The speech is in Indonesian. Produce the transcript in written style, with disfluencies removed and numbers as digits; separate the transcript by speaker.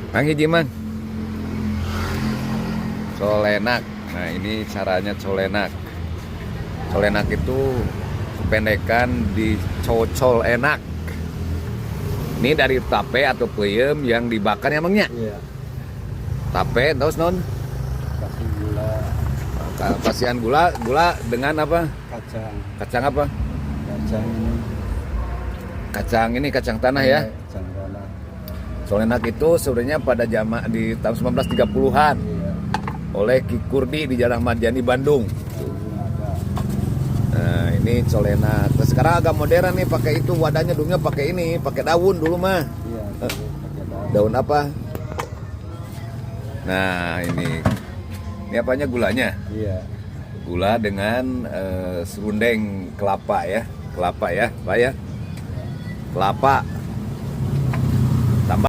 Speaker 1: Mang hiji mang. Colenak. Nah, ini caranya colenak. Colenak itu kependekan di cocol enak. Ini dari tape atau peyem yang dibakar ya mangnya.
Speaker 2: Iya.
Speaker 1: Tape terus non
Speaker 2: Kasih gula,
Speaker 1: kasihan gula dengan apa?
Speaker 2: kacang.
Speaker 1: Kacang apa?
Speaker 2: Kacang ini.
Speaker 1: Kacang ini kacang tanah ya.
Speaker 2: Kacang tanah.
Speaker 1: Colenak itu sebenarnya pada zaman di tahun 1930-an
Speaker 2: Iya.
Speaker 1: oleh Ki Kurdi di Jalan Madjani Bandung.
Speaker 2: Ini ada.
Speaker 1: Nah, ini colenak. Terus sekarang agak modern nih, pakai itu wadahnya dulunya pakai ini, pakai daun dulu mah.
Speaker 2: Iya. Pakai daun.
Speaker 1: Daun apa? Nah, ini apanya gulanya?
Speaker 2: Iya.
Speaker 1: Gula dengan serundeng kelapa ya. Kelapa ya, Pak ya. Kelapa